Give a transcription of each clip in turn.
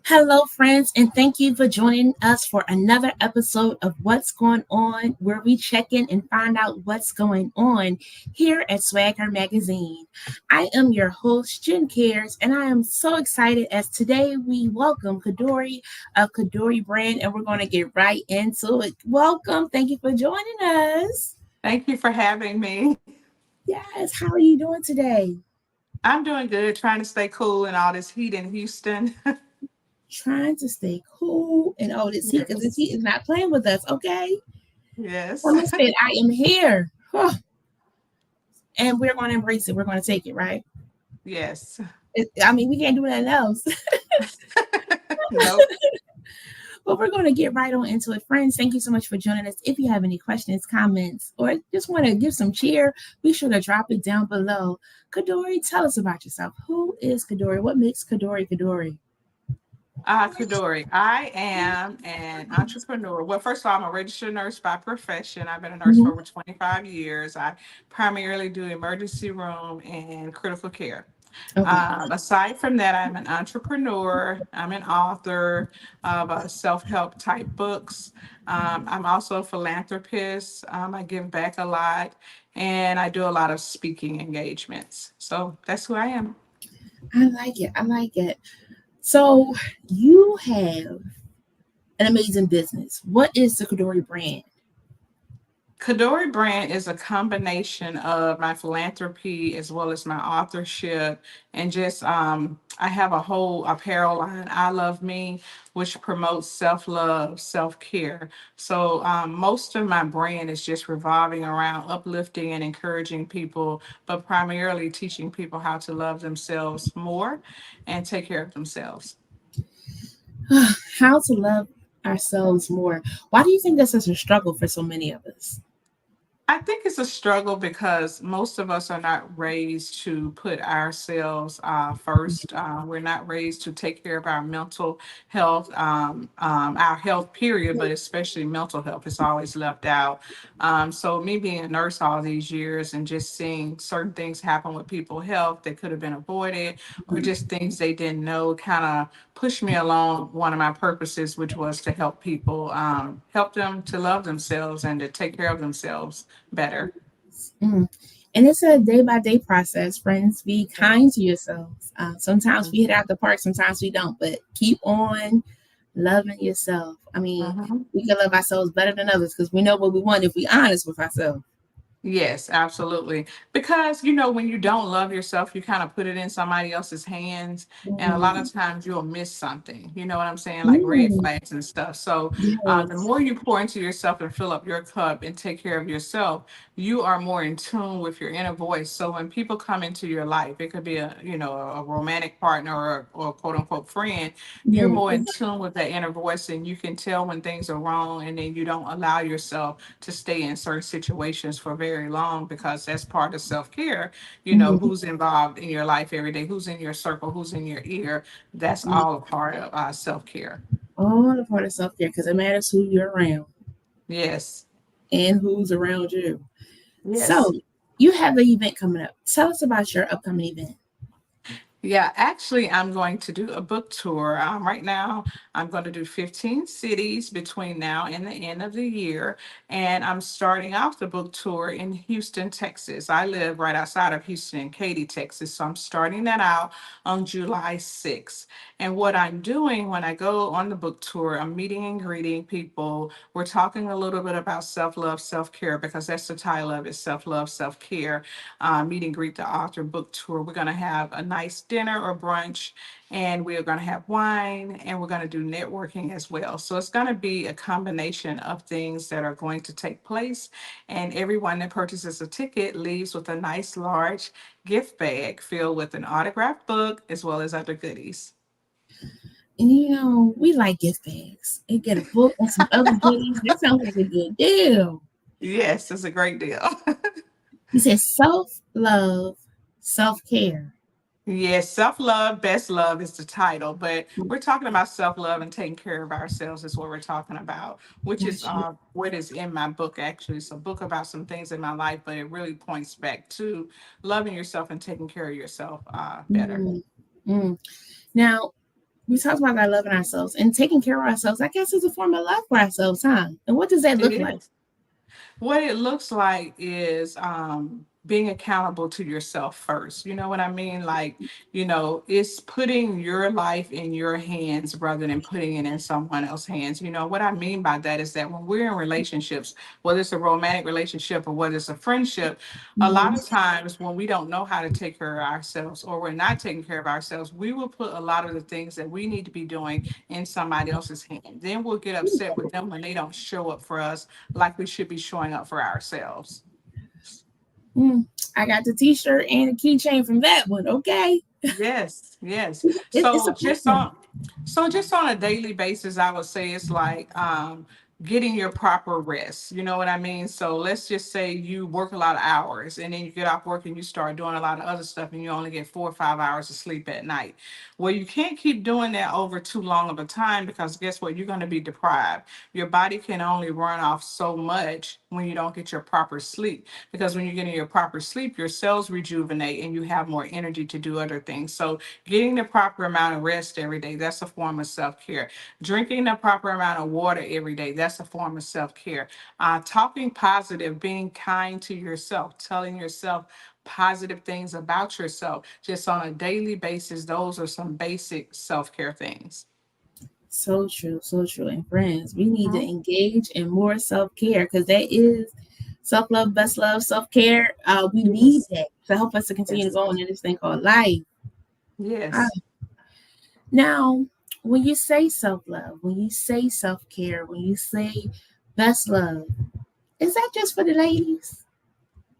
Hello, friends, and thank you for joining us for another episode of What's Going On, where we check in and find out what's going on here at SWAGHer Magazine. I am your host, Jen Cares, and I am so excited as today we welcome Kadori of Kadori brand, and we're going to get right into it. Welcome. Thank you for joining us. Thank you for having me. Yes, how are you doing today? I'm doing good, trying to stay cool in all this heat in Houston. Trying to stay cool and all this heat because this Yes. heat is not playing with us, okay? Yes. Someone said, I am here. Huh. And we're going to embrace it. We're going to take it, right? Yes. I mean, we can't do nothing else. Nope. But we're going to get right on into it. Friends, thank you so much for joining us. If you have any questions, comments, or just want to give some cheer, be sure to drop it down below. Kadori, tell us about yourself. Who is Kadori? What makes Kadori Kadori? Kadori, I am an entrepreneur. Well, first of all, I'm a registered nurse by profession. I've been a nurse for over 25 years. I primarily do emergency room and critical care. Okay. Aside from that, I'm an entrepreneur. I'm an author of self-help type books. I'm also a philanthropist. I give back a lot, and I do a lot of speaking engagements. So that's who I am. I like it. I like it. So you have an amazing business. What is the Kadori brand? Kadori brand is a combination of my philanthropy as well as my authorship, and just I have a whole apparel line, I Love Me, which promotes self-love, self-care. So most of my brand is just revolving around uplifting and encouraging people, but primarily teaching people how to love themselves more and take care of themselves. How to love ourselves more. Why do you think that's such a struggle for so many of us? I think it's a struggle because most of us are not raised to put ourselves first. We're not raised to take care of our mental health, our health, period, but especially mental health is always left out. So, me being a nurse all these years and just seeing certain things happen with people's health that could have been avoided or just things they didn't know kind of pushed me along one of my purposes, which was to help people, help them to love themselves and to take care of themselves better. Mm. And it's a day by day process, friends. Be kind to yourselves. Sometimes we hit out the park, sometimes we don't, but keep on loving yourself. I mean, Mhm. we can love ourselves better than others because we know what we want if we honest with ourselves. Yes, absolutely. Because, when you don't love yourself, you kind of put it in somebody else's hands. And a lot Mm. of times you'll miss something, you know what I'm saying? Like red Mm. flags and stuff. So, the Yes. more you pour into yourself and fill up your cup and take care of yourself, you are more in tune with your inner voice. So when people come into your life, it could be a romantic partner or quote unquote friend, you're more in Yes. tune with that inner voice and you can tell when things are wrong and then you don't allow yourself to stay in certain situations for very long because that's part of self-care. Mhm. Who's involved in your life every day, who's in your circle, who's in your ear. That's all a part of self-care. All a part of self care because it matters who you're around Yes. and who's around you. So, Yes. you have the event coming up. Tell us about your upcoming event. Yeah, actually, I'm going to do a book tour. Right now, I'm going to do 15 cities between now and the end of the year. And I'm starting off the book tour in Houston, Texas. I live right outside of Houston in Katy, Texas. So I'm starting that out on July 6th. And what I'm doing when I go on the book tour, I'm meeting and greeting people. We're talking a little bit about self love, self care, because that's the title of it, self love, self care. Meet and greet the author book tour. We're going to have a nice dinner or brunch, and we're going to have wine, and we're going to do networking as well. So it's going to be a combination of things that are going to take place. And everyone that purchases a ticket leaves with a nice large gift bag filled with an autographed book as well as other goodies. And we like gift bags and get a book and some other goodies. That sounds like a good deal. Yes, it's a great deal. You said self love, self care. Yes, self love, best love is the title, but we're talking about self love and taking care of ourselves is what we're talking about, which is Gotcha. what is in my book actually. It's a book about some things in my life, but it really points back to loving yourself and taking care of yourself better. Mm, mm. Now, we talked about that loving ourselves and taking care of ourselves. I guess is a form of love for ourselves, huh? And what does that It look like? is. What it looks like is being accountable to yourself first. You know what I mean? Like, it's putting your life in your hands rather than putting it in someone else's hands. What I mean by that is that when we're in relationships, whether it's a romantic relationship or whether it's a friendship, a lot Mhm. of times when we don't know how to take care of ourselves or we're not taking care of ourselves, we will put a lot of the things that we need to be doing in somebody else's hand. Then we'll get upset with them when they don't show up for us like we should be showing up for ourselves. Mm. I got the T-shirt and the keychain from that one. Okay, Yes, yes. it's a pattern. Just on a daily basis, I would say it's like getting your proper rest. You know what I mean? So let's just say you work a lot of hours and then you get off work and you start doing a lot of other stuff and you only get 4 or 5 hours of sleep at night. Well, you can't keep doing that over too long of a time because guess what? You're going to be deprived. Your body can only run off so much when you don't get your proper sleep because when you're getting your proper sleep, your cells rejuvenate and you have more energy to do other things. So getting the proper amount of rest every day, that's a form of self-care. Drinking the proper amount of water every day, that's a form of self-care. Talking positive, being kind to yourself, telling yourself positive things about yourself just on a daily basis. Those are some basic self-care things. So true, so true. And friends, we need to Mhm. engage in more self-care because that is self-love, best love, self-care. We need Yes. that to help us to continue to Yes. go on in this thing called life. Uh, Yes. Now, when you say self-love, when you say self-care, when you say best love, is that just for the ladies?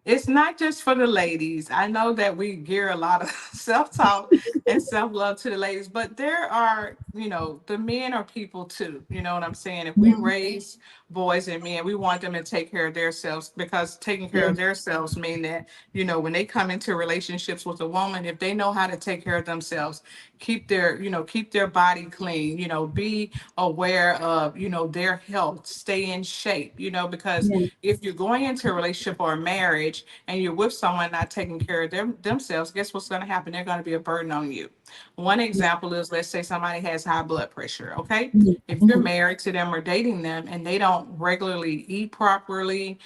It's not just for the ladies. I know that we gear a lot of self-talk and self-love to the ladies, but there are, the men are people too. You know what I'm saying? If we Mhm. raise boys and men, we want them to take care of themselves because taking care Yeah. of themselves mean that, when they come into relationships with a woman, if they know how to take care of themselves, keep their body clean, be aware of, their health, stay in shape, because Yeah. if you're going into a relationship or a marriage and you're with someone not taking care of themselves, guess what's going to happen? They're going to be a burden on you. One example is, let's say somebody has high blood pressure, okay? Mhm. If you're Mhm. married to them or dating them and they don't regularly eat properly,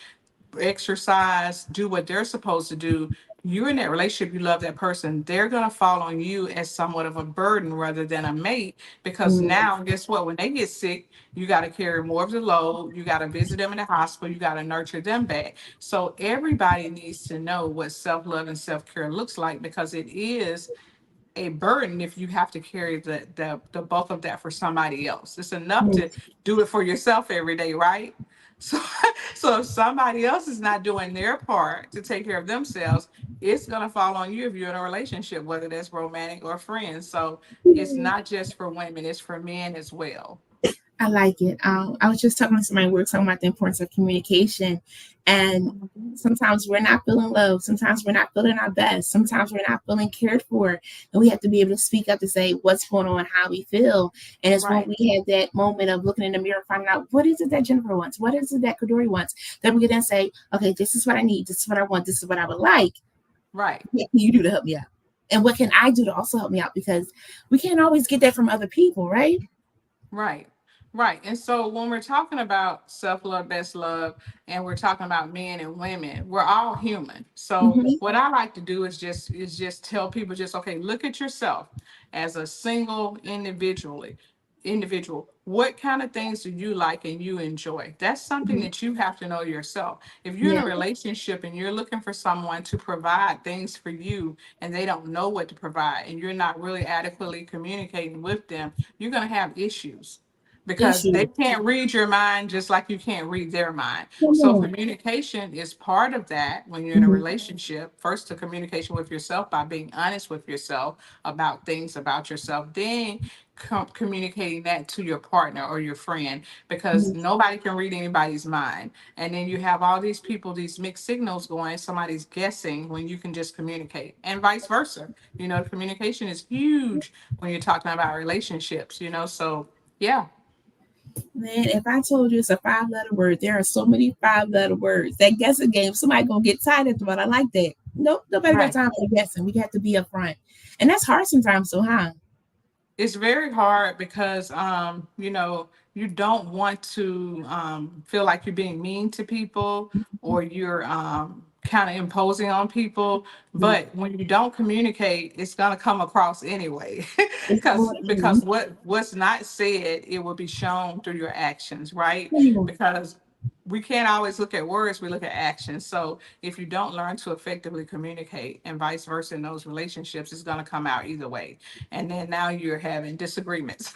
exercise, do what they're supposed to do, you're in that relationship, you love that person, they're going to fall on you as somewhat of a burden rather than a mate. Because Mhm. now, guess what? When they get sick, you got to carry more of the load. You got to visit them in the hospital. You got to nurture them back. So everybody needs to know what self love and self care looks like because it is a burden if you have to carry the bulk of that for somebody else. It's enough Mhm. to do it for yourself every day, right? So so if somebody else is not doing their part to take care of themselves, it's gonna fall on you if you're in a relationship, whether that's romantic or friends. So it's not just for women, it's for men as well. I like it. I was just talking to somebody, we were talking about the importance of communication. And Mhm. sometimes we're not feeling love. Sometimes we're not feeling our best. Sometimes we're not feeling cared for. And we have to be able to speak up to say what's going on, how we feel. And it's when Right, we have that moment of looking in the mirror, finding out what is it that Jennifer wants? What is it that Kadori wants? Then we can then say, okay, this is what I need. This is what I want. This is what I would like. right. What can you do to help me out? And what can I do to also help me out? Because we can't always get that from other people, right? Right. Right. And so when we're talking about self love, best love, and we're talking about men and women, we're all human. So Mm-hmm. what I like to do is just tell people just okay, look at yourself as a single individual. What kind of things do you like and you enjoy? That's something Mm-hmm. that you have to know yourself. If you're in Yeah. a relationship and you're looking for someone to provide things for you and they don't know what to provide and you're not really adequately communicating with them, you're going to have issues because they Issue. can't read your mind just like you can't read their mind. Come So on. communication is part of that when you're in a Mm-hmm. relationship. First, to communication with yourself by being honest with yourself about things about yourself, then communicating that to your partner or your friend because Mm-hmm. nobody can read anybody's mind. And then you have all these people, these mixed signals going, somebody's guessing when you can just communicate and vice versa. Communication is huge when you're talking about relationships, so yeah. Man, if I told you it's a 5 letter word, there are so many 5 letter words. That guessing game, somebody gonna get tired of it, but I like that. Nope, nobody got Right. time for guessing. We have to be upfront. And that's hard sometimes, so huh? It's very hard because you don't want to feel like you're being mean to people or you're kind of imposing on people. Yeah, But when you don't communicate, it's gonna come across anyway. it's because going because what's not said, it will be shown through your actions, right? on. Because we can't always look at words, we look at actions. So if you don't learn to effectively communicate and vice versa in those relationships, it's going to come out either way. And then now you're having disagreements.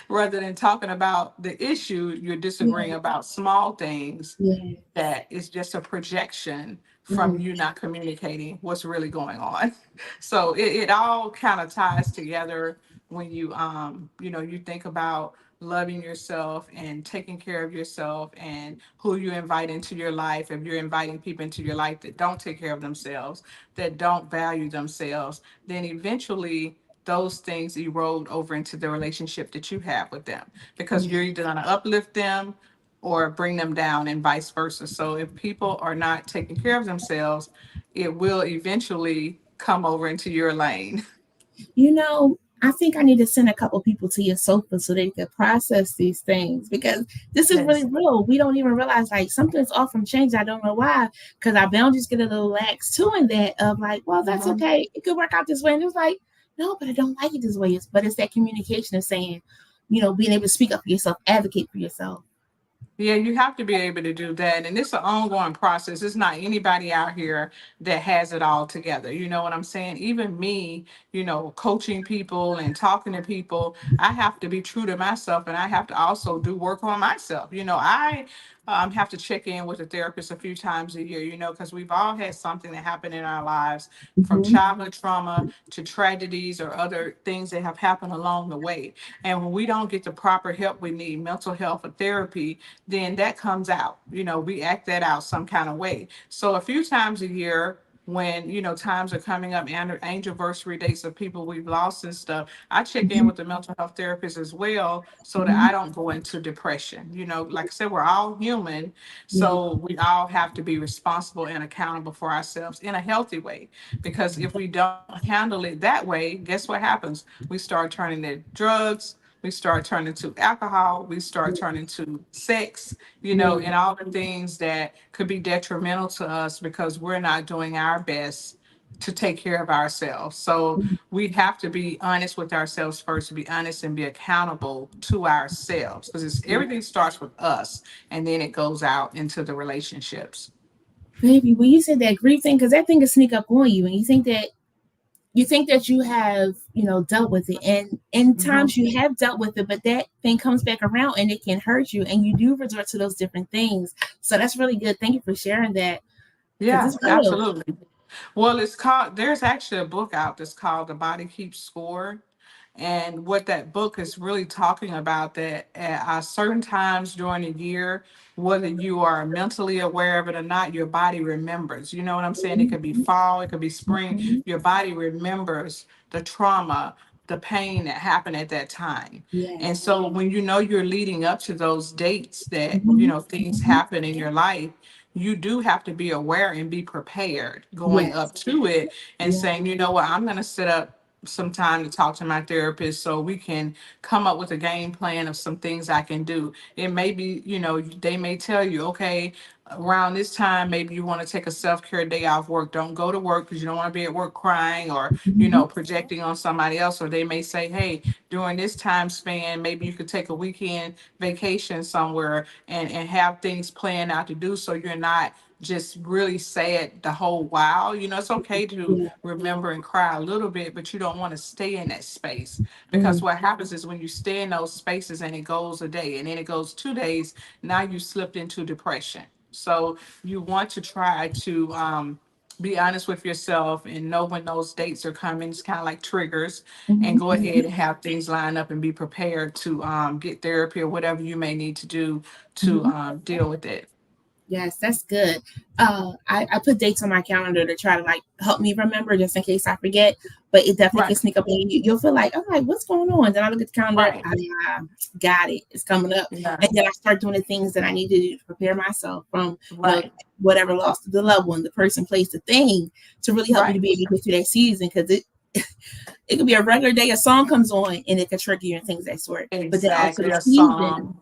Rather than talking about the issue, you're disagreeing Yeah, about small things yeah. that is just a projection from Mhm. you not communicating what's really going on. So it all kind of ties together when you think about loving yourself and taking care of yourself and who you invite into your life. If you're inviting people into your life that don't take care of themselves, that don't value themselves, then eventually those things erode over into the relationship that you have with them because Yeah. you're either going to uplift them or bring them down and vice versa. So if people are not taking care of themselves, it will eventually come over into your lane. I think I need to send a couple people to your sofa so they could process these things because this is really Yes. real. We don't even realize like something's off from change. I don't know why because our boundaries get a little lax too in that of like, well, that's Mhm. okay. It could work out this way. And it's like, no, but I don't like it this way. But it's that communication of saying, being able to speak up for yourself, advocate for yourself. Yeah, you have to be able to do that. And it's an ongoing process. It's not anybody out here that has it all together. You know what I'm saying? Even me, coaching people and talking to people, I have to be true to myself and I have to also do work on myself. I have to check in with a therapist a few times a year, because we've all had something that happened in our lives from Mm-hmm. childhood trauma to tragedies or other things that have happened along the way. And when we don't get the proper help we need, mental health or therapy, then that comes out. We act that out some kind of way. So a few times a year, when times are coming up and anniversary dates of people we've lost and stuff, I check in Mm-hmm. with the mental health therapist as well so that Mm-hmm. I don't go into depression. Like I said, we're all human, Yeah. so we all have to be responsible and accountable for ourselves in a healthy way. Because if we don't handle it that way, guess what happens? We start turning to drugs, we start turning to alcohol, we start turning to sex, Yeah. and all the things that could be detrimental to us because we're not doing our best to take care of ourselves. So we have to be honest with ourselves first, to be honest and be accountable to ourselves because Yeah. everything starts with us and then it goes out into the relationships. Baby, when you said that grief thing, because that thing can sneak up on you, and you think that you have dealt with it, and in Mhm. times you have dealt with it, but that thing comes back around and it can hurt you, and you do resort to those different things. So that's really good. Thank you for sharing that because Yeah, it's real. absolutely. Well, there's actually a book out that's called The Body Keeps Score. And what that book is really talking about that at certain times during the year, whether you are mentally aware of it or not, your body remembers. You know what I'm saying? It could be fall, it could be spring. Mhm. Your body remembers the trauma, the pain that happened at that time. And Yes. so when you're leading up to those dates that, Mhm. things happen in your life, you do have to be aware and be prepared going Yes. up to it and Yeah. saying, you know what, I'm going to set up some time to talk to my therapist so we can come up with a game plan of some things I can do. It may be, they may tell you, okay, around this time, maybe you want to take a self-care day off work. Don't go to work because you don't want to be at work crying or, Mhm. projecting on somebody else. Or they may say, hey, during this time span, maybe you could take a weekend vacation somewhere and have things planned out to do so you're not just really sad the whole while. It's okay to Yeah. remember and cry a little bit, but you don't want to stay in that space because Mm. what happens is when you stay in those spaces and it goes a day and then it goes 2 days, now you slipped into depression. So you want to try to be honest with yourself and know when those dates are coming. It's kind of like triggers, and Mhm. go ahead and have things lined up and be prepared to get therapy or whatever you may need to do to Mhm. deal with it. Yes, that's good. I put dates on my calendar to try to like help me remember just in case I forget, but it definitely can Right, sneak up on you. You'll feel like, I'm like, what's going on? Then I look at the calendar, right. got it, it's coming up. Yeah, And then I start doing the things that I need to do to prepare myself from, right, whatever loss to the loved one, the person, place, the thing to really help me to right. be able to get through that season because It could be a regular day, a song comes on and it could trigger you and things of that sort. But then also Exactly, the a song. season.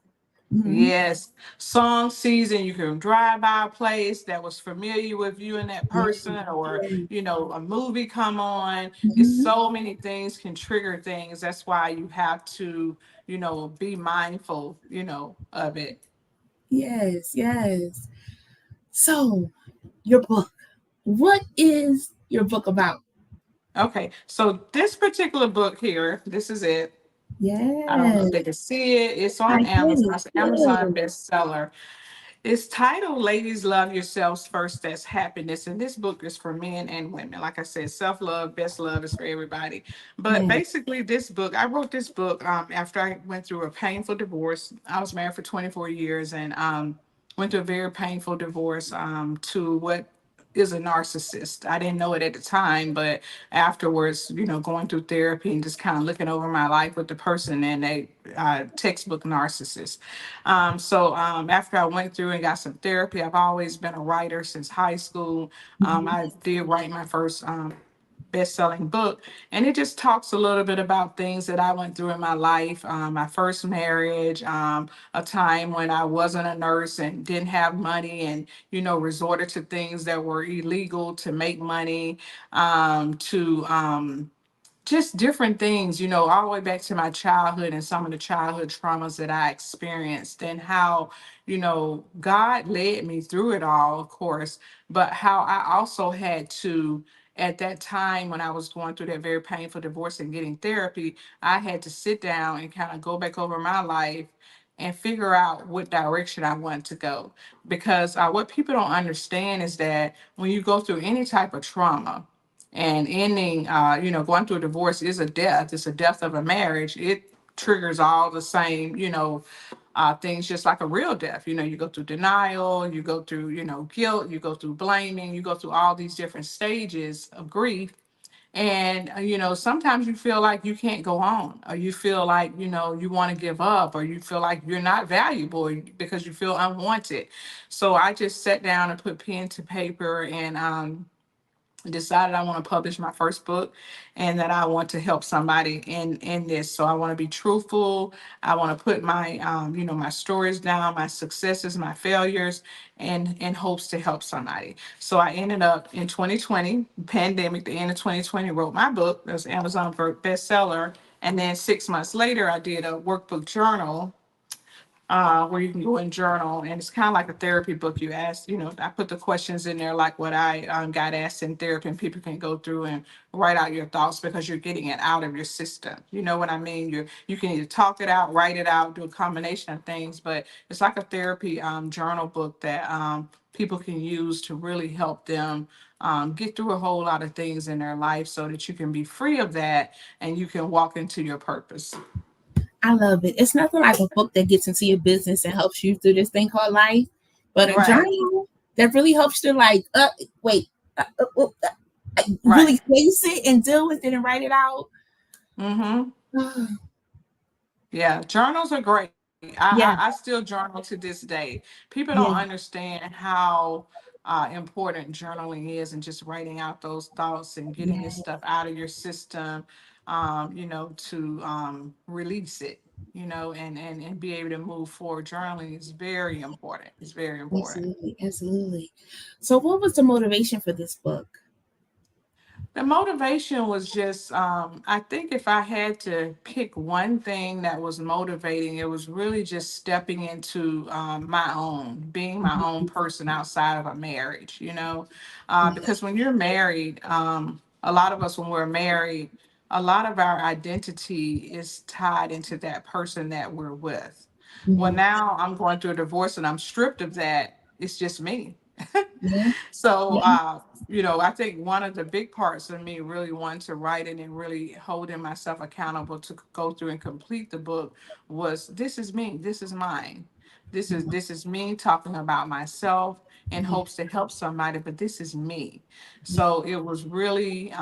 Hmm. Yes, song season. You can drive by a place that was familiar with you and that Yeah, person, or yeah. a movie come on. It's Hmm. so many things can trigger things. That's why you have to, be mindful, of it. Yes, yes. So, your book. What is your book about? Okay, so this particular book here, this is it. I don't know if Yes, they can see it. It's I on get Amazon. it. It's an Amazon Good. bestseller. It's titled Ladies Love Yourselves First, That's Happiness. And this book is for men and women. Like I said, self love, best love is for everybody. But Yeah. basically, this book, I wrote this book after I went through a painful divorce. I was married for 24 years and went through a very painful divorce to what is a narcissist. I didn't know it at the time, but afterwards, going through therapy and just kind of looking over my life with the person and they textbook narcissist. So after I went through and got some therapy, I've always been a writer since high school. Mhm. I did write my first best-selling book, and it just talks a little bit about things that I went through in my life. My first marriage, a time when I wasn't a nurse and didn't have money, and resorted to things that were illegal to make money, to just different things, all the way back to my childhood and some of the childhood traumas that I experienced, and how, God led me through it all, of course, but how I also had to, at that time when I was going through that very painful divorce and getting therapy, I had to sit down and kind of go back over my life and figure out what direction I want to go. Because what people don't understand is that when you go through any type of trauma, and ending, going through a divorce is a death. It's a death of a marriage. It triggers all the same, things just like a real death. You go through denial, you go through, guilt, you go through blaming, you go through all these different stages of grief. And, sometimes you feel like you can't go on, or you feel like, you want to give up, or you feel like you're not valuable because you feel unwanted. So I just sat down and put pen to paper and, decided I want to publish my first book and that I want to help somebody in this. So I want to be truthful. I want to put my my stories down, my successes, my failures, and in hopes to help somebody. So I ended up in 2020, pandemic, the end of 2020, wrote my book. That was Amazon bestseller. And then 6 months later, I did a workbook journal where you can go and journal, and it's kind of like a therapy book. You ask, I put the questions in there like what I got asked in therapy, and people can go through and write out your thoughts because you're getting it out of your system. You know what I mean? You can either talk it out, write it out, do a combination of things, but it's like a therapy journal book that people can use to really help them get through a whole lot of things in their life so that you can be free of that and you can walk into your purpose. I love it. It's nothing like a book that gets into your business and helps you through this thing called life, but a Right, journal that really helps you to like, wait, right. really face it and deal with it and write it out. Mm-hmm. Yeah, journals are great. I Yeah, still journal to this day. People don't yeah, understand how important journaling is and just writing out those thoughts and getting this yeah. stuff out of your system, to release it, and be able to move forward. Journaling is very important. It's very important. Absolutely, absolutely. So, what was the motivation for this book? The motivation was just, I think if I had to pick one thing that was motivating, it was really just stepping into my own, being my own person outside of a marriage, Yeah. because when you're married, a lot of us, when we're married, a lot of our identity is tied into that person that we're with. Well, Mhm. now I'm going through a divorce and I'm stripped of that. It's just me. Yeah, So, yeah, I think one of the big parts of me really wanting to write it and really holding myself accountable to go through and complete the book was, this is me, this is mine. This is me talking about myself in yeah, hopes to help somebody, but this is me. yeah. So it was really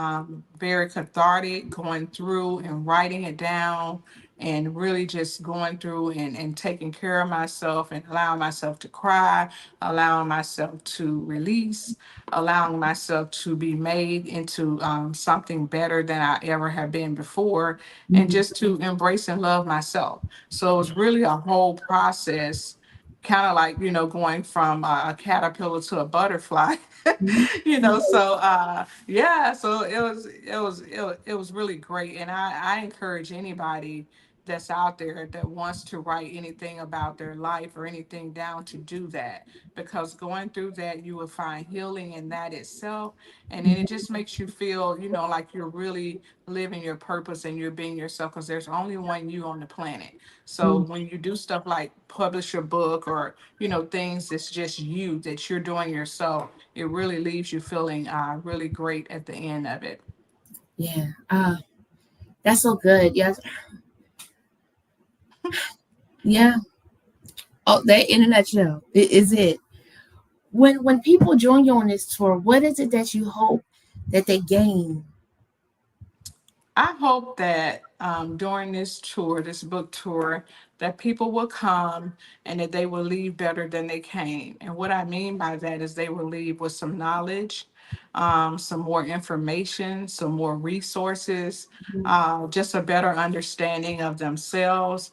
very cathartic going through and writing it down, and really just going through and taking care of myself and allowing myself to cry, allowing myself to release, allowing myself to be made into something better than I ever have been before, and Mhm. just to embrace and love myself. So it was really a whole process, kind of like, going from a caterpillar to a butterfly. Mhm. Yeah, so it was really great, and I encourage anybody that's out there that wants to write anything about their life or anything down to do that, because going through that you will find healing in that itself, and then it Mhm. just makes you feel, like you're really living your purpose and you're being yourself, because there's only one you on the planet. So Mhm. when you do stuff like publish your book, or things that's just you, that you're doing yourself, it really leaves you feeling really great at the end of it. Yeah. That's so good. Yes. Yeah. Oh, that in a nutshell is it. When people join you on this tour, what is it that you hope that they gain? I hope that during this tour, this book tour, that people will come and that they will leave better than they came. And what I mean by that is they will leave with some knowledge, some more information, some more resources, just a better understanding of themselves.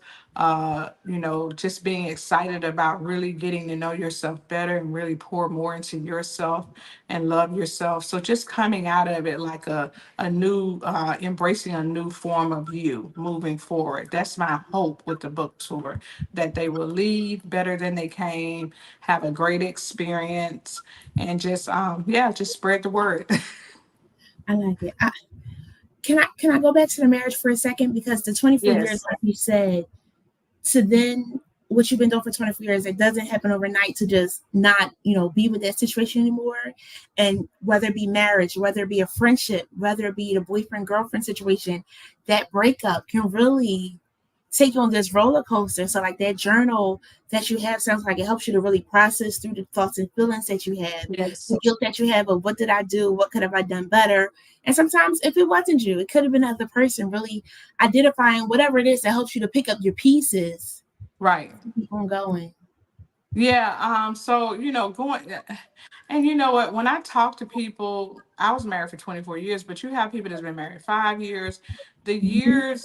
Just being excited about really getting to know yourself better and really pour more into yourself and love yourself. So just coming out of it like a new, embracing a new form of you moving forward. That's my hope with the book tour, that they will leave better than they came, have a great experience, and just, yeah, just spread the word. I like it. Can I go back to the marriage for a second, because the 24 years, Yes, like you said, to then what you've been doing for 24 years, it doesn't happen overnight to just not, be with that situation anymore. And whether it be marriage, whether it be a friendship, whether it be the boyfriend girlfriend situation, that breakup can really take you on this roller coaster. So like that journal that you have sounds like it helps you to really process through the thoughts and feelings that you have, yes, the guilt that you have of what did I do, what could have I done better. And sometimes if it wasn't you, it could have been another person. Really identifying whatever it is that helps you to pick up your pieces right. to keep on going. Yeah, so going, and you know what, when I talk to people, I was married for 24 years, but you have people that's been married 5 years. The Mhm. years,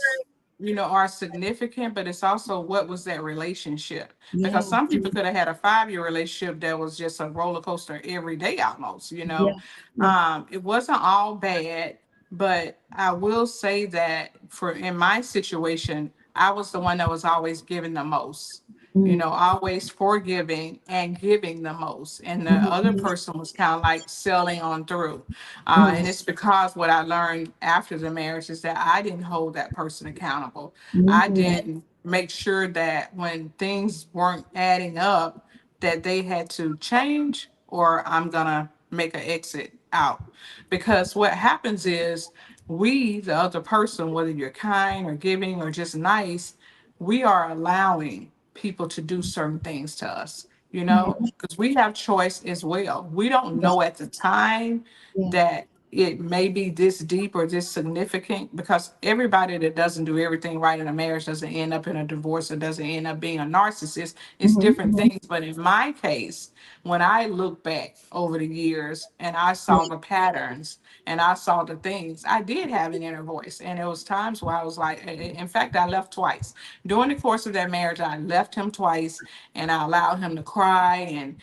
are significant, but it's also what was that relationship? Yeah, Because some people could have had a 5-year relationship that was just a roller coaster every day almost. yeah, yeah. It wasn't all bad, but I will say that for in my situation, I was the one that was always giving the most, Mm, always forgiving and giving the most. And the other mhm, person was kind of like selling on through. mm, And it's because what I learned after the marriage is that I didn't hold that person accountable. I mhm, didn't make sure that when things weren't adding up, that they had to change, or I'm going to make an exit out. Because what happens is, we, the other person, whether you're kind or giving or just nice, we are allowing people to do certain things to us, mhm. because we have choice as well. We don't Yeah, know at the time yeah. that it may be this deep or this significant, because everybody that doesn't do everything right in a marriage doesn't end up in a divorce or doesn't end up being a narcissist. It's Mhm, different mhm. things. But in my case, when I look back over the years and I saw Yeah, the patterns and I saw the things, I did have an inner voice. And there was times where I was like, in fact, I left twice. During the course of that marriage, I left him twice, and I allowed him to cry and,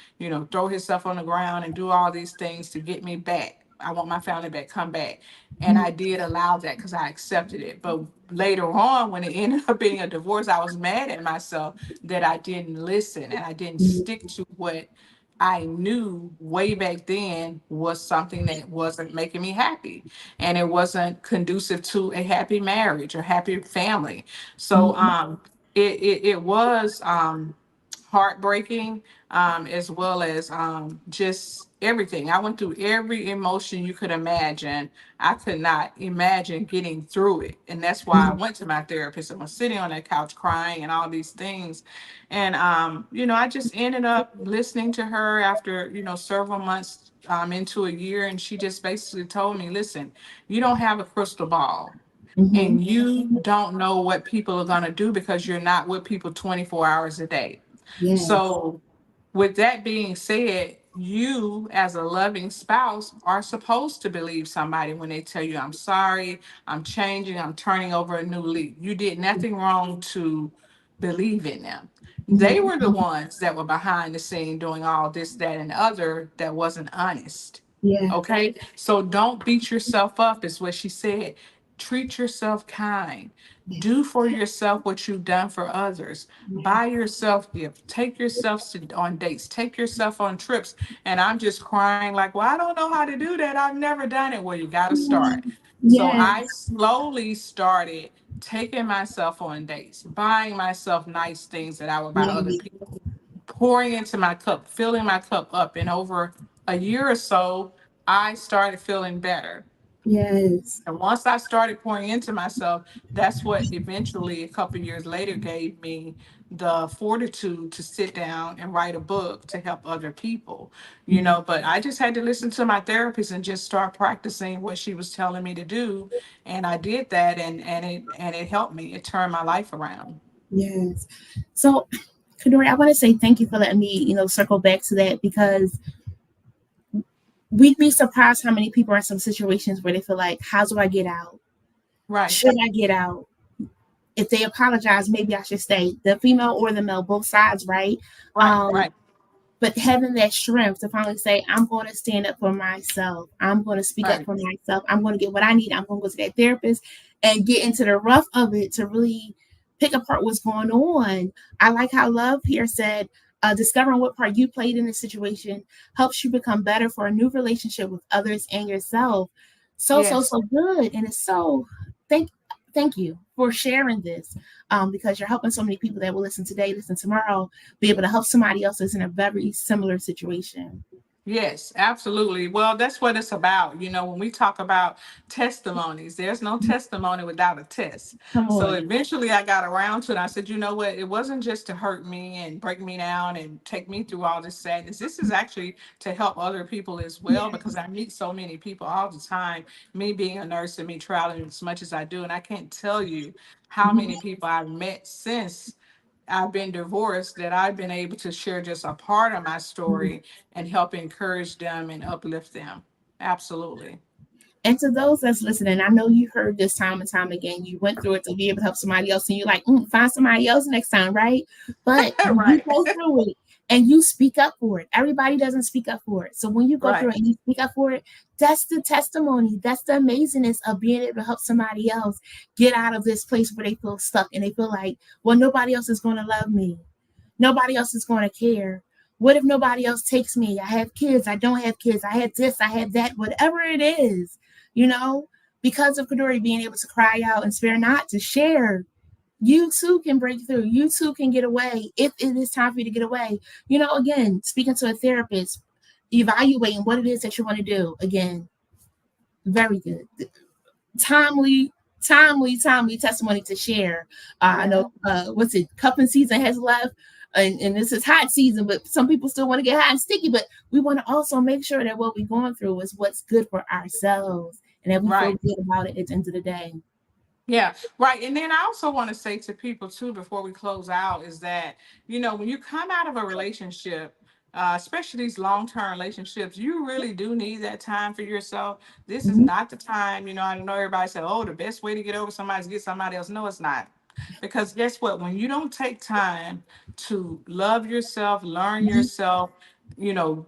throw himself on the ground and do all these things to get me back. I want my family back, come back. And mhm, I did allow that because I accepted it. But later on, when it ended up being a divorce, I was mad at myself that I didn't listen and I didn't mhm, stick to what I knew way back then was something that wasn't making me happy, and it wasn't conducive to a happy marriage or happy family. So mhm, it was heartbreaking, as well as just everything. I went through every emotion you could imagine. I could not imagine getting through it. And that's why I mhm, went to my therapist and was sitting on that couch crying and all these things. And, I just ended up listening to her after, several months into a year. And she just basically told me, listen, you don't have a crystal ball. Mm-hmm. and you don't know what people are going to do because you're not with people 24 hours a day. Yes. So, with that being said, you as a loving spouse are supposed to believe somebody when they tell you, I'm sorry, I'm changing, I'm turning over a new leaf. You did nothing wrong to believe in them. They Mm-hmm. were the ones that were behind the scene doing all this, that, and the other that wasn't honest. Yeah. Okay. So don't beat yourself up, is what she said. Treat yourself kind. Yeah. Do for yourself what you've done for others. Yeah. Buy yourself gifts. Take yourself on dates. Take yourself on trips. And I'm just crying, like, well, I don't know how to do that. I've never done it. Well, you got to start. So Yes. I slowly started taking myself on dates, buying myself nice things that I would buy other Yes. people, pouring into my cup, filling my cup up. And over a year or so, I started feeling better. Yes. And once I started pouring into myself, that's what eventually, a couple of years later, gave me the fortitude to sit down and write a book to help other people. But I just had to listen to my therapist and just start practicing what she was telling me to do. And I did that, and it helped me. It turned my life around. Yes. So, Kadori, I want to say thank you for letting me, circle back to that because we'd be surprised how many people are in some situations where they feel like, how do I get out? Right, Should I get out? If they apologize, maybe I should stay. The female or the male, both sides, right? right, Um, right, but having that strength to finally say, I'm going to stand up for myself. I'm going to speak up right. for myself. I'm going to get what I need. I'm going to go to that therapist and get into the rough of it to really pick apart what's going on. I like how Love here said, discovering what part you played in the situation helps you become better for a new relationship with others and yourself. So, so, Yes. so good. And it's so, thank thank you for sharing this because you're helping so many people that will listen today, listen tomorrow, be able to help somebody else that's in a very similar situation. Yes, absolutely. Well, that's what it's about. When we talk about testimonies, there's no testimony without a test. Come So on. eventually I got around to it. I said, you know what? It wasn't just to hurt me and break me down and take me through all this sadness. This is actually to help other people as well because Yes. I meet so many people all the time, me being a nurse and me traveling as much as I do. And I can't tell you how Mhm. many people I've met since I've been divorced that I've been able to share just a part of my story and help encourage them and uplift them. Absolutely. And to those that's listening, I know you heard this time and time again. You went through it to be able to help somebody else, and you're like, find somebody else next time, right? But when you Right. go through it and you speak up for it, everybody doesn't speak up for it. So when you go through Right. it and you speak up for it, that's the testimony. That's the amazingness of being able to help somebody else get out of this place where they feel stuck and they feel like, well, nobody else is going to love me. Nobody else is going to care. What if nobody else takes me? I have kids. I don't have kids. I have this. I have that. Whatever it is, you know, because of Kadori being able to cry out and spare not to share, you too can break through. You too can get away if it is time for you to get away. Again, speaking to a therapist, evaluating what it is that you want to do. Again, very good, timely, timely testimony to share. I know, Yeah. what's it, cupping season has left, and this is hot season, but some people still want to get hot and sticky. But we want to also make sure that what we're going through is what's good for ourselves and that we feel Right. good about it at the end of the day. Yeah, right. And then I also want to say to people too, before we close out, is that, when you come out of a relationship, especially these long-term relationships, you really do need that time for yourself. This is Mhm, not the time, I know everybody said, oh, the best way to get over somebody is get somebody else. No, it's not. Because guess what? When you don't take time to love yourself, learn mhm, yourself,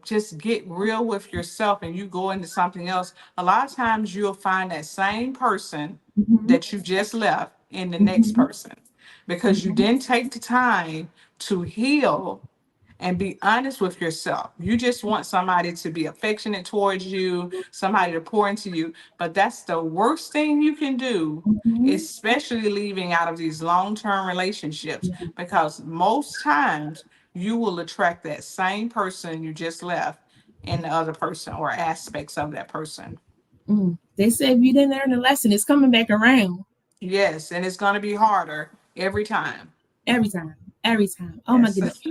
just get real with yourself and you go into something else, a lot of times you'll find that same person mhm, that you just left in the next mhm, person because you mhm, didn't take the time to heal and be honest with yourself. You just want somebody to be affectionate towards you, somebody to pour into you. But that's the worst thing you can do, mhm. especially leaving out of these long term relationships, Yeah. because most times you will attract that same person you just left in the other person or aspects of that person. They say if you didn't learn the lesson, it's coming back around Yes, and it's going to be harder every time. every time, every time. Oh my Yes. goodness.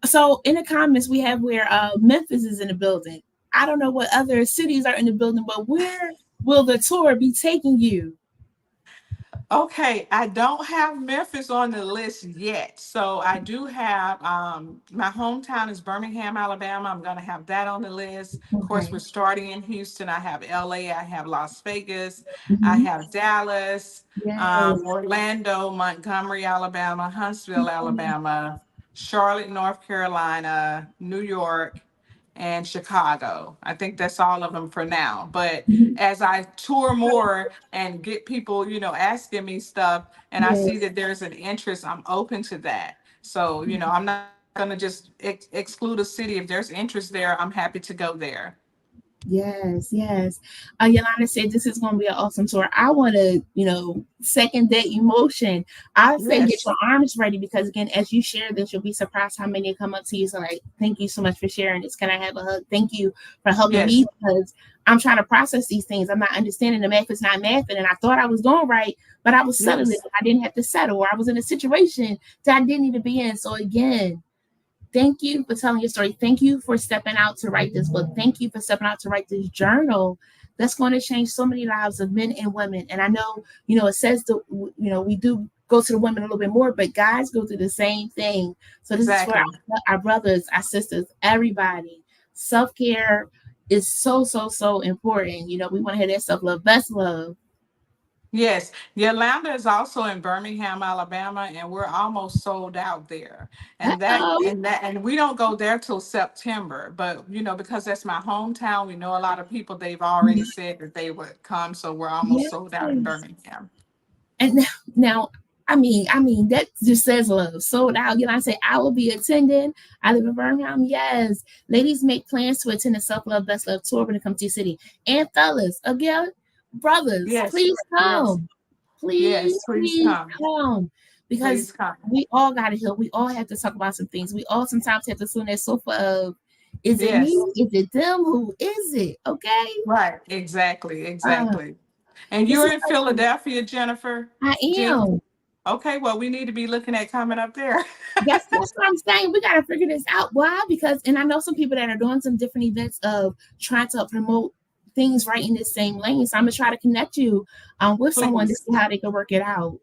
So in the comments we have where Memphis is in the building. I don't know what other cities are in the building, but where will the tour be taking you? Okay, I don't have Memphis on the list yet. So I do have my hometown is Birmingham, Alabama. I'm gonna have that on the list. Of course, we're Okay. starting in Houston. I have LA, I have Las Vegas, I Hmm. have Dallas, Yes. Orlando, Montgomery, Alabama, Huntsville, Yes. Alabama, Charlotte, North Carolina, New York, and Chicago. I think that's all of them for now. But Mhm. as I tour more and get people, asking me stuff, and I see Yes. that there's an interest, I'm open to that. So, I'm not going to just exclude a city. If there's interest there, I'm happy to go there. Yes, yes. Yolanda said this is going to be an awesome tour. I want to, second that emotion. I say get Yes. your arms ready because, again, as you share this, you'll be surprised how many come up to you. So, like, thank you so much for sharing this. Can I have a hug? Thank you for helping Yes. me because I'm trying to process these things. I'm not understanding the math is not math. And I thought I was doing right, but I was settling. Yes. I didn't have to settle, or I was in a situation that I didn't need to be in. So, again, thank you for telling your story. Thank you for stepping out to write this book. Thank you for stepping out to write this journal that's going to change so many lives of men and women. And I know, it says that, we do go to the women a little bit more, but guys go through the same thing. So this is for Exactly. our brothers, our sisters, everybody. Self care is so, so, so important. We want to hear that self love, best love. Yes, Yolanda is also in Birmingham, Alabama, and we're almost sold out there. And that Uh-oh. and that and we don't go there till September. But because that's my hometown, we know a lot of people they've already said that they would come, so we're almost sold out in Yes. Birmingham. And now, I mean, that just says love. Sold out. I say I will be attending. I live in Birmingham. Yes. Ladies, make plans to attend the Self Love Best Love tour when it comes to your city. And fellas, again, brothers, Yes, please yes, come. Please, yes, please please come. come. Because Please come. we all got to heal. We all have to talk about some things. We all sometimes have to sit on that sofa of, is it me? Yes. Is it them? Who is it? Okay. Right. Exactly. Uh, Exactly. And this you're is in so fun. Philadelphia, Jennifer? I Jennifer? am. Okay, well, we need to be looking at coming up there. That's what I'm saying. We gotta figure this out. Why? Because and I know some people that are doing some different events of trying to promote things right in the same lane. So I'm gonna try to connect you with someone to Please. see how they can work it out.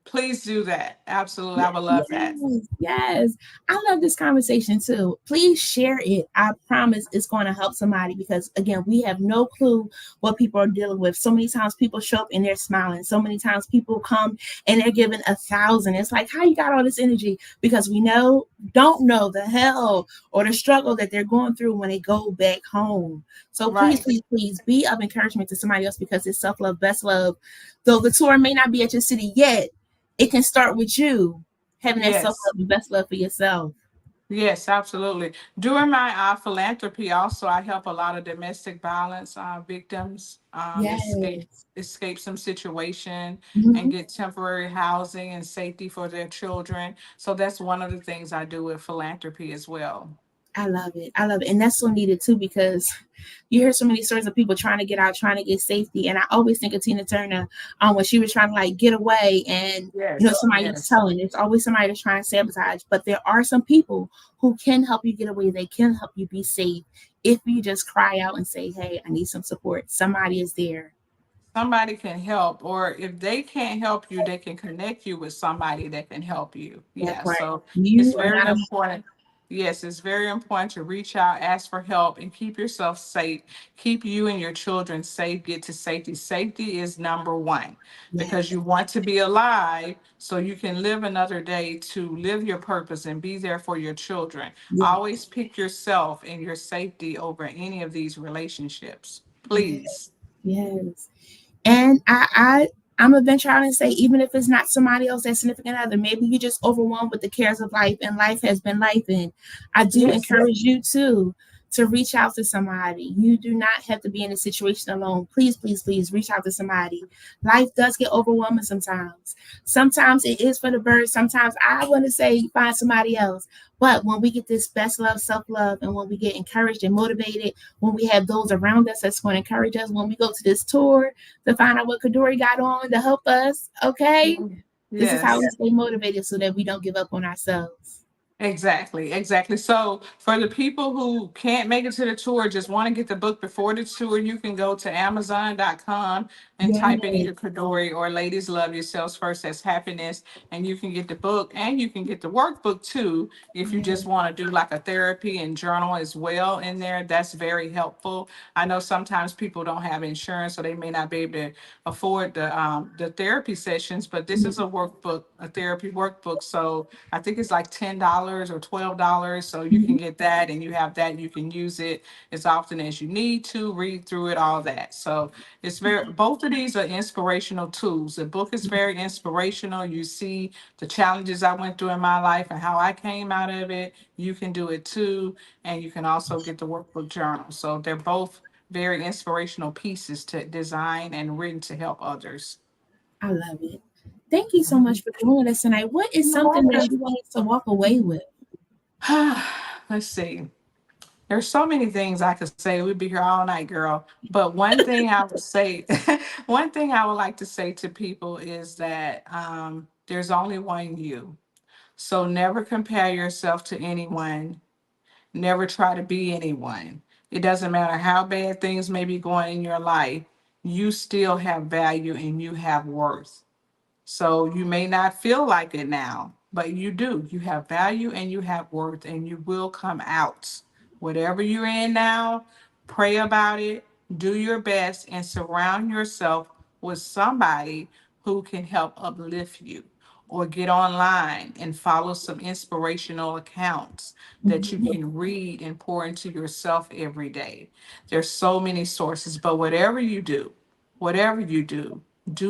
Please do that. Absolutely. I Yes, would love that. yes. I love this conversation too. Please share it. I promise it's going to help somebody because, again, we have no clue what people are dealing with. So many times people show up and they're smiling. So many times people come and they're giving 1,000. It's like, how you got all this energy? Because we don't know the hell or the struggle that they're going through when they go back home. So please, Right. please, please be of encouragement to somebody else because it's self love, best love. Though the tour may not be at your city yet, it can start with you having that self Yes. love and best love for yourself. Yes, absolutely. During my philanthropy, also, I help a lot of domestic violence victims Yes. escape some situation and Mhm. get temporary housing and safety for their children. So that's one of the things I do with philanthropy as well. I love it. I love it. And that's so needed too because you hear so many stories of people trying to get out, trying to get safety. And I always think of Tina Turner when she was trying to like get away and Yes, somebody was yes. telling. There's always somebody that's trying to sabotage. But there are some people who can help you get away. They can help you be safe if you just cry out and say, hey, I need some support. Somebody is there. Somebody can help, or if they can't help you, they can connect you with somebody that can help you. That Yeah, part. so it's You are very not a important. Yes, it's very important to reach out, ask for help, and keep yourself safe. Keep you and your children safe. Get to safety. Safety is number one because yes. you want to be alive so you can live another day to live your purpose and be there for your children. Yes. Always pick yourself and your safety over any of these relationships. Yes. Please. Yes. And I'm gonna venture out and say, even if it's not somebody else, that significant other, maybe you're just overwhelmed with the cares of life, and life has been life. And I do Yes. encourage you to reach out to somebody. You do not have to be in a situation alone. Please, please, please reach out to somebody. Life does get overwhelming sometimes. Sometimes it is for the birds. Sometimes I want to say find somebody else. But when we get this best love, self love, and when we get encouraged and motivated, when we have those around us that's going to encourage us, when we go to this tour to find out what Kadori got on to help us, okay? Mhm. This is how we Yes. stay motivated so that we don't give up on ourselves. Exactly, exactly. So for the people who can't make it to the tour, just want to get the book before the tour, you can go to Amazon.com and type in Yes. either Kadori or Ladies Love Yourselves First as Happiness, and you can get the book and you can get the workbook too if you just Yes. want to do like a therapy and journal as well in there. That's very helpful. I know sometimes people don't have insurance, so they may not be able to afford the therapy sessions, but this is a workbook, a therapy workbook. So I think it's like $10 or $12. So you can Mhm. get that and you have that. You can use it as often as you need to, read through it, all that. So it's very, both of these are inspirational tools. The book is very inspirational. You see the challenges I went through in my life and how I came out of it. You can do it too. And you can also get the workbook journal. So they're both very inspirational pieces to design and written to help others. I love it. Thank you so much for joining us tonight. What is You're something that welcome. you want us to walk away with? Let's see. There's so many things I could say. We'd be here all night, girl. But one thing I would say, one thing I would like to say to people is that there's only one you. So never compare yourself to anyone. Never try to be anyone. It doesn't matter how bad things may be going in your life, you still have value and you have worth. So you may not feel like it now, but you do. You have value and you have worth, and you will come out. Whatever you're in now, pray about it, do your best, and surround yourself with somebody who can help uplift you. Or get online and follow some inspirational accounts that you Mhm. can read and pour into yourself every day. There's so many sources, but whatever you do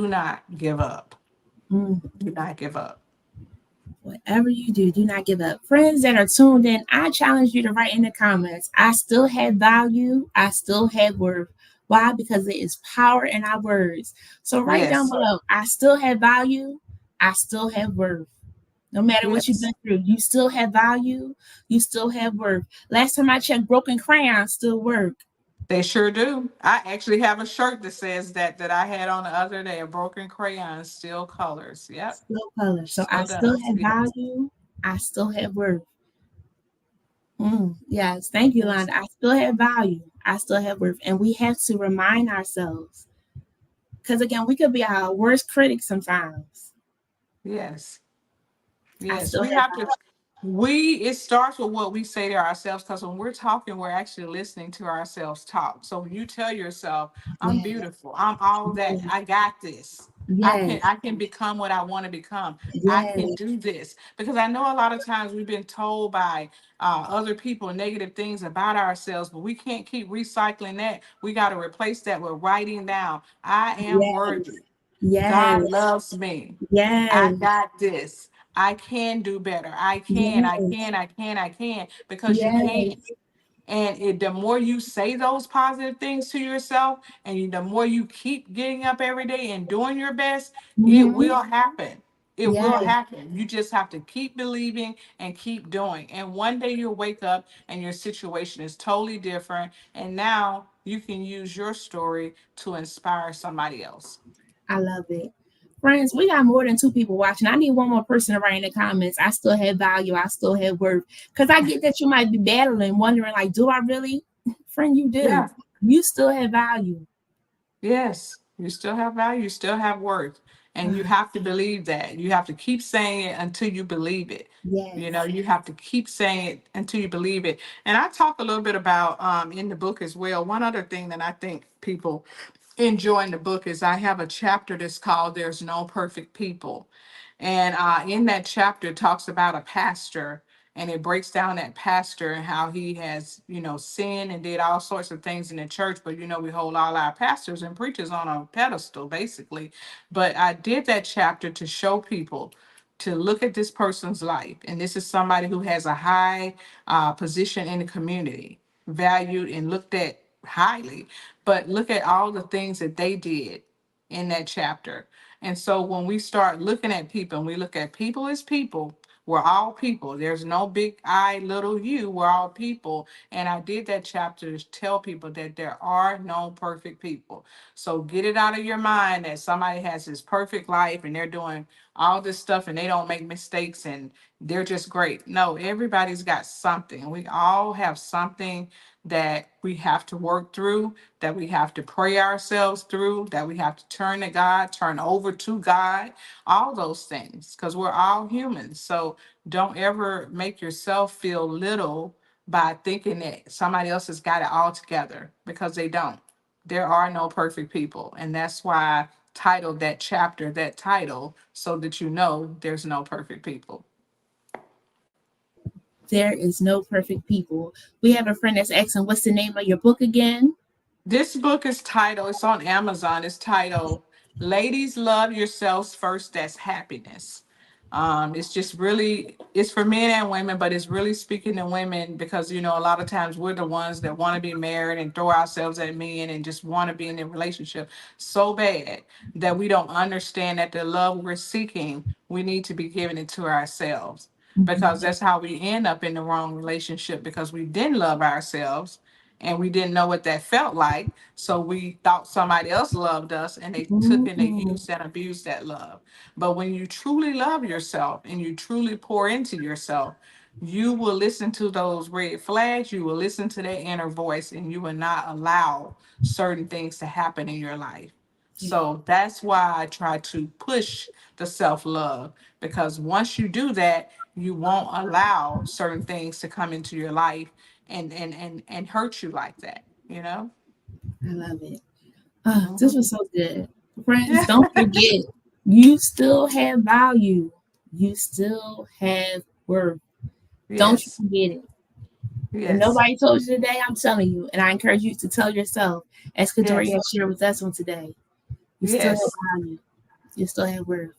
not give up. Mm. Do not give up. Whatever you do, do not give up. Friends that are tuned in, I challenge you to write in the comments. I still have value. I still have worth. Why? Because there is power in our words. So write down Yes. below. I still have value. I still have worth. No matter what you've Yes. been through, you still have value. You still have worth. Last time I checked, broken crayons still work. They sure do. I actually have a shirt that says that I had on the other day. A broken crayon still colors. Yep. Still color. So I Still still does. have Yes. value. I still have worth. Yes, thank you, Yes. Londa. I still have value. I still have worth. And we have to remind ourselves. Because again, we could be our worst critic sometimes. Yes. I Yes, still we have have to. It starts with what we say to ourselves because when we're talking, we're actually listening to ourselves talk. So when you tell yourself, I'm value. beautiful, I'm all that, I got this. Yes, I can become what I want to become. I can yes, do this. Because I know a lot of times we've been told by other people negative things about ourselves, but we can't keep recycling that. We got to replace that with writing down, I am yes, worthy. God yes, loves me. I yes, got this. I can do better. yes, I can, because you can. yes. And the more you say those positive things to yourself, and the more you keep getting up every day and doing your best, it Mm-hmm. will happen. It will Yes, happen. You just have to keep believing and keep doing. And one day you'll wake up and your situation is totally different. And now you can use your story to inspire somebody else. I love it. Friends, we got more than two people watching. I need one more person to write in the comments. I still have value. I still have worth. Because I get that you might be battling, wondering, like, do I really? Friend, you do. Yeah. You still have value. Yes, you still have value, you still have worth, and you have to believe that. You have to keep saying it until you believe it. Yes. You have to keep saying it until you believe it. And I talk a little bit about in the book as well. One other thing that I think people enjoy in the book is I have a chapter that's called "There's No Perfect People," and in that chapter it talks about a pastor, and it breaks down that pastor and how he has, sinned and did all sorts of things in the church. But we hold all our pastors and preachers on a pedestal, basically. But I did that chapter to show people to look at this person's life, and this is somebody who has a high position in the community, valued and looked at highly. But look at all the things that they did in that chapter. And so when we start looking at people and we look at people as people, we're all people. There's no big I, little you. We're all people. And I did that chapter to tell people that there are no perfect people. So get it out of your mind that somebody has this perfect life and they're doing all this stuff and they don't make mistakes and they're just great. No, everybody's got something. We all have something that we have to work through, that we have to pray ourselves through, that we have to turn to God, turn over to God, all those things, because we're all humans. So don't ever make yourself feel little by thinking that somebody else has got it all together, because they don't. There are no perfect people. And that's why I titled that chapter that title, so that you know there's no perfect people. There is no perfect people. We have a friend that's asking, what's the name of your book again? This book is titled, it's on Amazon, it's titled Ladies Love Yourselves First, That's Happiness. It's just really, it's for men and women, but it's really speaking to women because, you know, a lot of times we're the ones that want to be married and throw ourselves at men and just want to be in a relationship so bad that we don't understand that the love we're seeking, we need to be giving it to ourselves, because Mhm. that's how we end up in the wrong relationship, because we didn't love ourselves and we didn't know what that felt like. So we thought somebody else loved us and they took and they Mhm. used and abused that love. But when you truly love yourself and you truly pour into yourself, you will listen to those red flags, you will listen to that inner voice, and you will not allow certain things to happen in your life. Yeah, So that's why I try to push the self love, because once you do that, you won't allow certain things to come into your life and hurt you like that, you know? I love it. This Mhm. was so good. Friends, Yeah. don't forget, you still have value. You still have worth. Don't you Yes. forget it. If Yes. nobody told you today, I'm telling you, and I encourage you to tell yourself, as Kadori Yes. has shared with us on today, you still Yes. have value. You still have worth.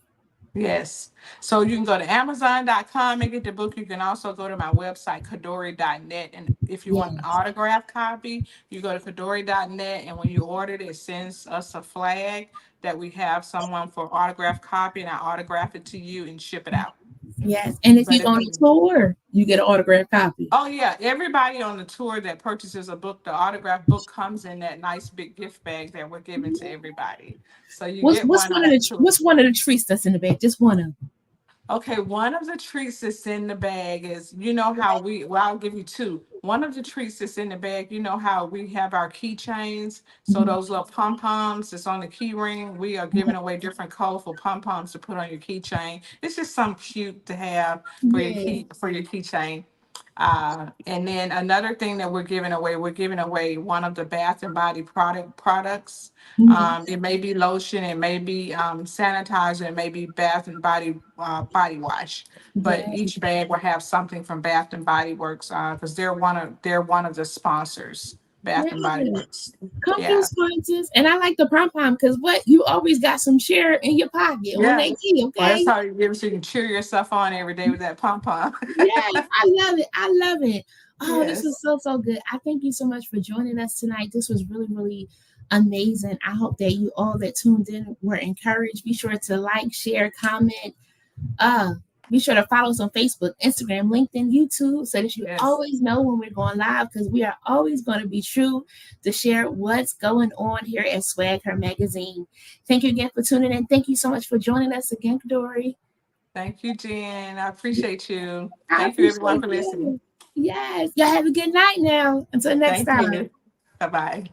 Yes. So you can go to Amazon.com and get the book. You can also go to my website, Kadori.net. And if you want an Yes. autographed copy, you go to Kadori.net. And when you order it, it sends us a flag that we have someone for autographed copy, and I autograph it to you and ship it out. Yes. And if But you if go on a you tour, you get an autographed copy. Oh yeah, everybody on the tour that purchases a book, the autograph book comes in that nice big gift bag that we're giving to everybody. So you get What's one one on of the the tour. what's one of the treats that's in the bag? Just one of them. Okay, one of the treats that's in the bag is, you know how well, I'll give you two. One of the treats that's in the bag, you know how we have our keychains. So Mhm. those little pom-poms that's on the key ring, we are giving away different colorful pom-poms to put on your keychain. It's just something cute to have Yeah. for your keychain. And then another thing that we're giving away one of the Bath and Body products. Mhm. It may be lotion, it may be sanitizer, it may be Bath and Body body wash. But Yeah. each bag will have something from Bath and Body Works, because they're one of the sponsors, Bath and Body Yeah. Works. Come through Yeah. sponsors. And I like the pom pom because what you always got some share in your pocket on that Yes. key, Well, that's okay? how you give it, so you can cheer yourself on every day with that pom pom. Yes, I love it. I love it. Oh, this Yes. was so, so good. I thank you so much for joining us tonight. This was really, really amazing. I hope that you all that tuned in were encouraged. Be sure to like, share, comment. Uh, be sure to follow us on Facebook, Instagram, LinkedIn, YouTube, so that you Yes. always know when we're going live because we are always going to be true to share what's going on here at SWAGHer Magazine. Thank you again for tuning in. Thank you so much for joining us again, Kadori. Thank you, Jen. I appreciate you. I Thank you, everyone, appreciate for listening. you. Yes. Y'all have a good night now. Until next Thank time. you. Bye bye.